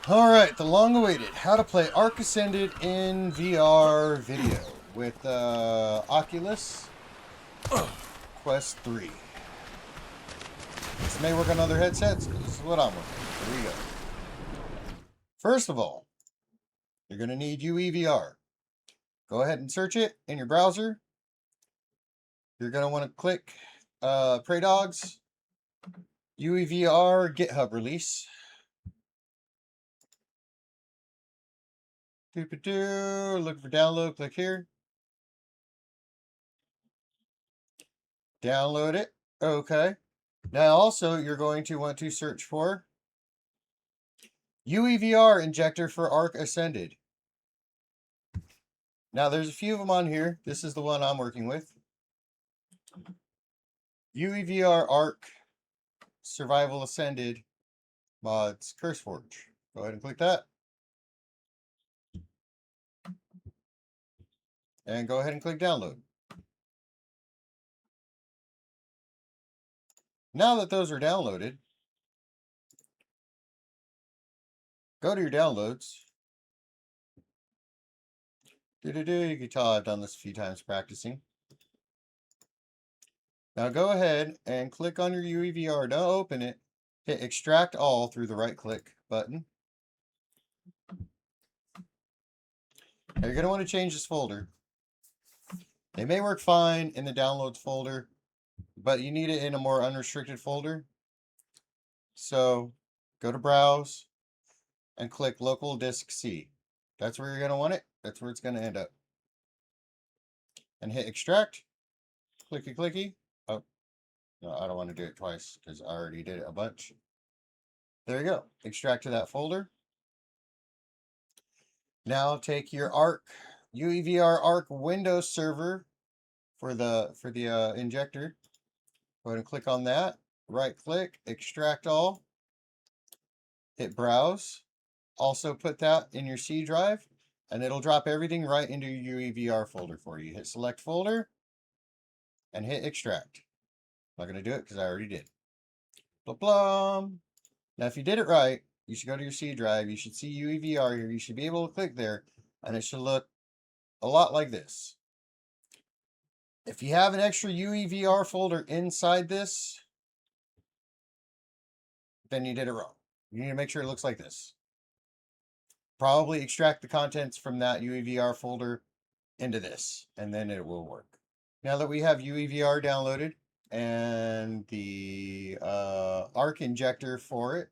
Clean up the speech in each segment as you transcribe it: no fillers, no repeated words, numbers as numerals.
Alright, the long-awaited how to play Ark Ascended in VR video with Oculus Quest 3. This may work on other headsets, but this is what I'm working. Here we go. First of all, you're going to need UEVR. Go ahead and search it in your browser. You're going to want to click Praydogs UEVR GitHub release. Look for download, click here. Download it. Okay. Now also you're going to want to search for UEVR injector for Ark Ascended. Now there's a few of them on here. This is the one I'm working with. UEVR Ark Survival Ascended mods CurseForge. Go ahead and click that. And go ahead and click download. Now that those are downloaded, go to your downloads. You can tell I've done this a few times practicing. Now go ahead and click on your UEVR. Don't open it. Hit extract all through the right click button. Now you're going to want to change this folder. They may work fine in the downloads folder, but you need it in a more unrestricted folder. So go to browse and click local disk C. That's where you're going to want it. That's where it's going to end up. And hit extract. Clicky clicky. Oh, no, I don't want to do it twice because I already did it a bunch. There you go. Extract to that folder. Now take your Ark UEVR Ark Windows server for the injector. Go ahead and click on that. Right click, extract all. Hit browse. Also put that in your C drive, and it'll drop everything right into your UEVR folder for you. Hit select folder and hit extract. I'm not going to do it because I already did. Blah, blah. Now, if you did it right, you should go to your C drive. You should see UEVR here. You should be able to click there, and it should look a lot like this. If you have an extra UEVR folder inside this, then you did it wrong. You need to make sure it looks like this. Probably extract the contents from that UEVR folder into this, and then it will work. Now that we have UEVR downloaded and the Ark injector for it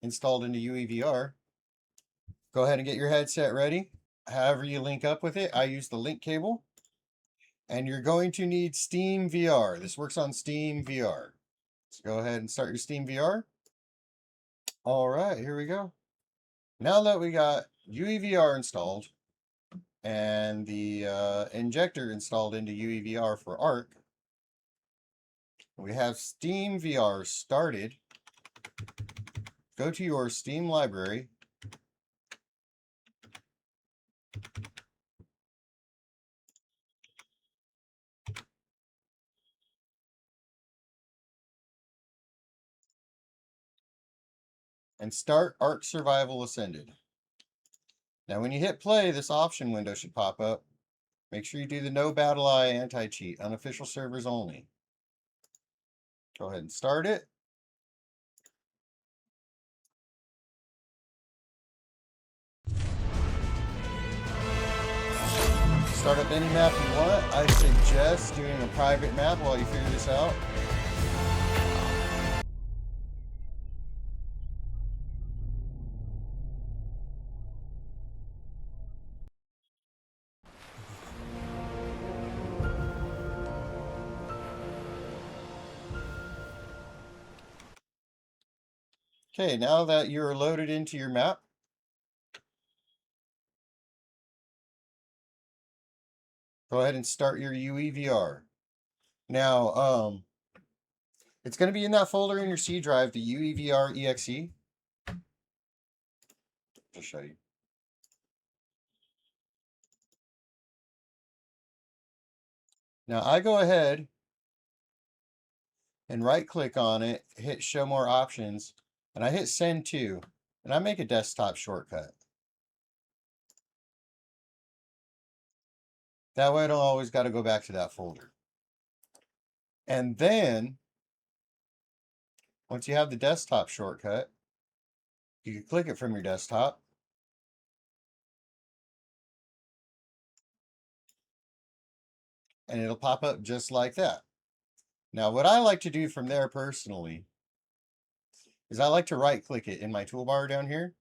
installed into UEVR, go ahead and get your headset ready. However you link up with it, I use the link cable. And you're going to need Steam VR. This works on Steam VR. So go ahead and start your Steam VR. All right, here we go. Now that we got UEVR installed and the injector installed into UEVR for Ark, we have Steam VR started. Go to your Steam library. And start Ark Survival Ascended. Now when you hit play, this option window should pop up. Make sure you do the no battle eye anti-cheat, unofficial servers only. Go ahead and start it. Start up any map you want. I suggest doing a private map while you figure this out. Okay, now that you're loaded into your map, go ahead and start your UEVR. Now, it's going to be in that folder in your C drive, the UEVR exe. I'll show you. Now, I go ahead and right click on it, hit show more options, and I hit send to. And I make a desktop shortcut. That way I don't always got to go back to that folder. And then, once you have the desktop shortcut, you can click it from your desktop. And it'll pop up just like that. Now, what I like to do from there personally is I like to right-click it in my toolbar down here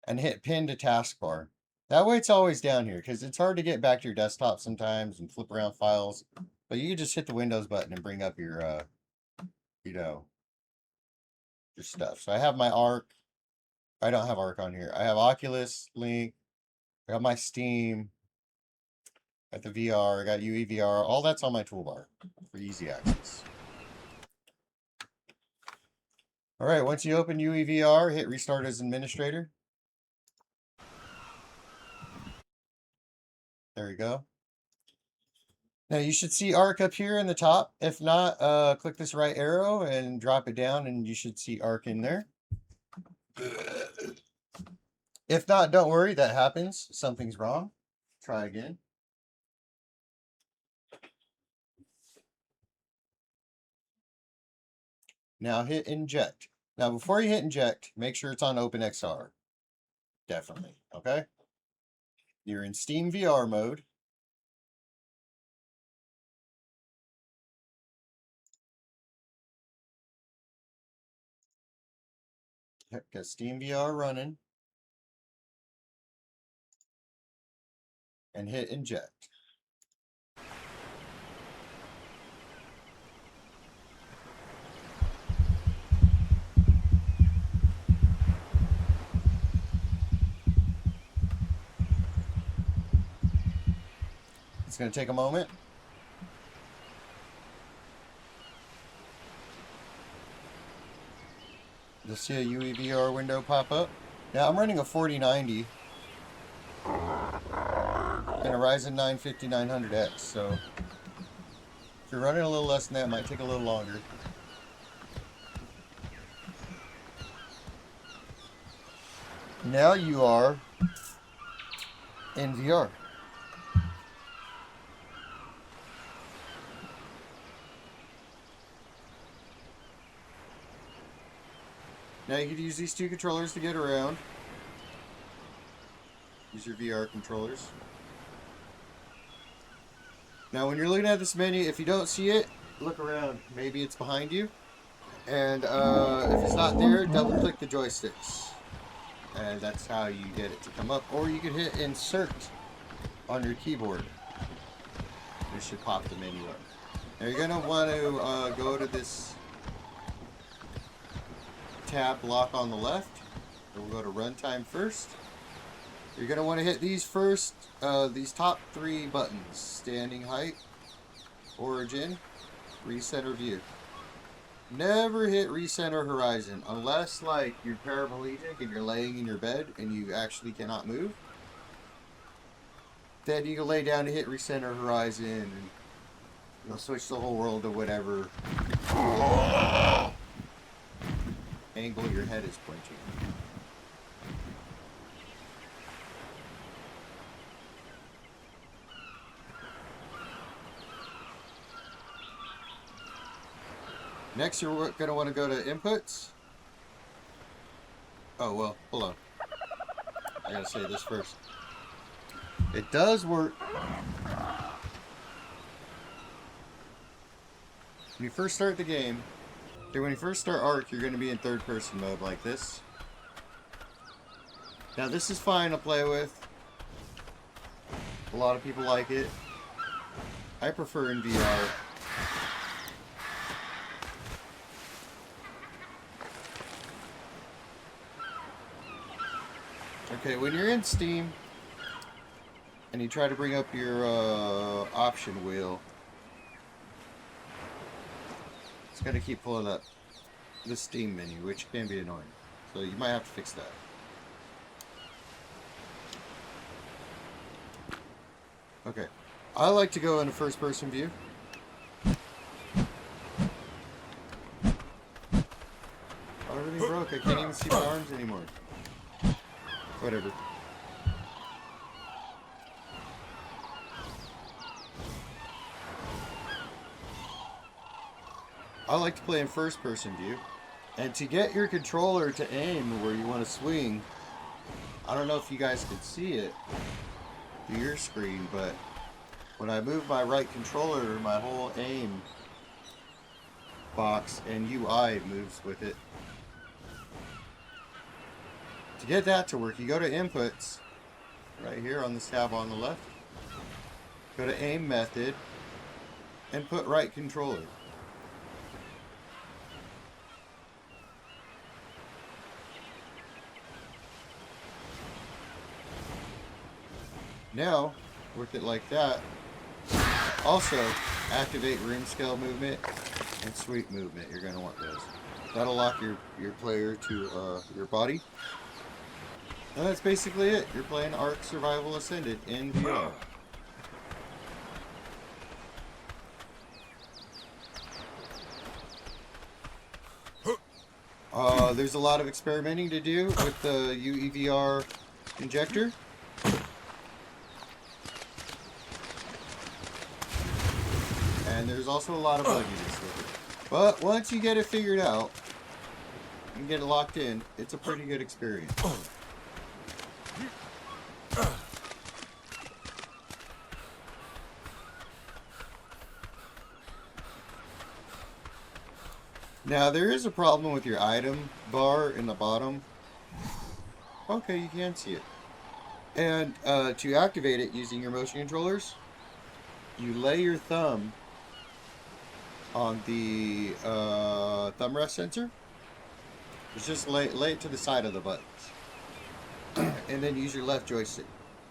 and hit pin to taskbar. That way it's always down here because it's hard to get back to your desktop sometimes and flip around files. But you can just hit the Windows button and bring up your, your stuff. So I have my Ark. I don't have Ark on here. I have Oculus link. I got my Steam. Got the VR. I got UEVR. All that's on my toolbar for easy access. All right, once you open UEVR, hit restart as administrator. There you go. Now you should see Ark up here in the top. If not, click this right arrow and drop it down and you should see Ark in there. If not, don't worry, that happens. Something's wrong. Try again. Now hit inject. Now before you hit inject, make sure it's on OpenXR. Definitely, okay? You're in Steam VR mode. Got Steam VR running. And hit inject. It's going to take a moment. You'll see a UEVR window pop up. Now I'm running a 4090 and a Ryzen 9 5900X, so if you're running a little less than that, it might take a little longer. Now you are in VR. Now you can use these two controllers to get around. Use your VR controllers. Now when you're looking at this menu, if you don't see it, look around. Maybe it's behind you. And if it's not there, double click the joysticks. And that's how you get it to come up. Or you can hit insert on your keyboard. It should pop the menu up. Now you're going to want to go to this tab block on the left. We'll go to runtime first. You're going to want to hit these first, these top three buttons. Standing height, origin, recenter view. Never hit recenter horizon unless like you're paraplegic and you're laying in your bed and you actually cannot move. Then you can lay down and hit recenter horizon and you'll switch the whole world to whatever angle your head is pointing. Next, you're going to want to go to inputs. Oh, well, hold on. I gotta say this first. It does work. When you first start the game, when you first start Ark, you're going to be in third-person mode like this. Now, this is fine to play with. A lot of people like it. I prefer in VR. Okay, when you're in Steam and you try to bring up your option wheel, it's going to keep pulling up the Steam menu, which can be annoying. So you might have to fix that. Okay, I like to go in a first-person view. Everything's Look, I can't even see my arms anymore. Whatever. I like to play in first-person view. And to get your controller to aim where you want to swing, I don't know if you guys can see it through your screen, but when I move my right controller, my whole aim box and UI moves with it. To get that to work, you go to Inputs, right here on this tab on the left. Go to Aim Method, and put right controller. Now, work it like that. Also, activate room scale movement and sweep movement. You're going to want those. That'll lock your player to your body. And that's basically it. You're playing Ark Survival Ascended in VR. There's a lot of experimenting to do with the UEVR injector. And there's also a lot of bugginess with it. But once you get it figured out and get it locked in, it's a pretty good experience. Now, there is a problem with your item bar in the bottom. Okay, you can see it. And to activate it using your motion controllers, you lay your thumb on the thumb rest sensor. Just lay it to the side of the buttons. And then use your left joystick.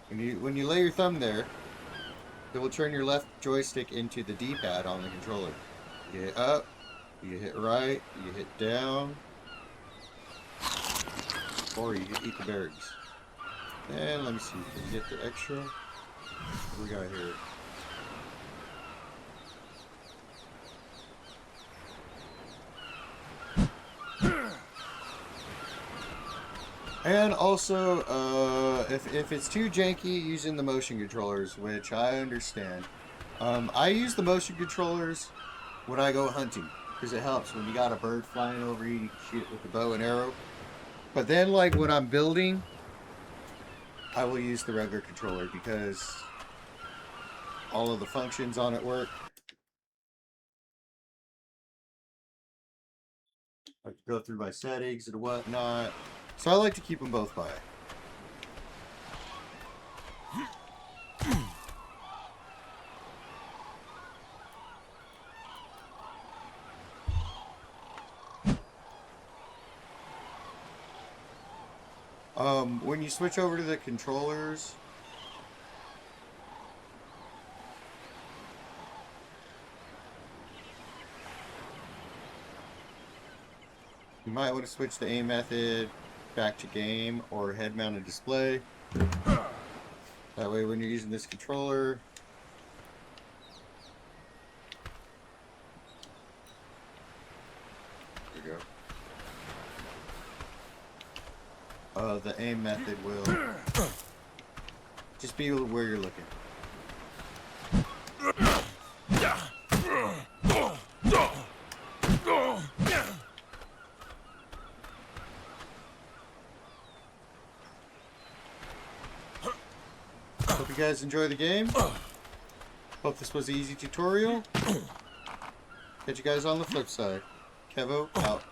When you lay your thumb there, it will turn your left joystick into the D-pad on the controller. You hit up. You hit right, you hit down, or you eat the berries. And let me see, can you get the extra? What we got here? And also, if it's too janky using the motion controllers, which I understand, I use the motion controllers when I go hunting. Because it helps when you got a bird flying over you, you can shoot it with the bow and arrow. But then, like when I'm building, I will use the regular controller because all of the functions on it work. I can go through my settings and whatnot. So I like to keep them both by. When you switch over to the controllers, you might want to switch the aim method back to game or head mounted display. That way when you're using this controller, there you go. The aim method will just be where you're looking. Hope you guys enjoy the game. Hope this was an easy tutorial. Catch you guys on the flip side. Kevo out.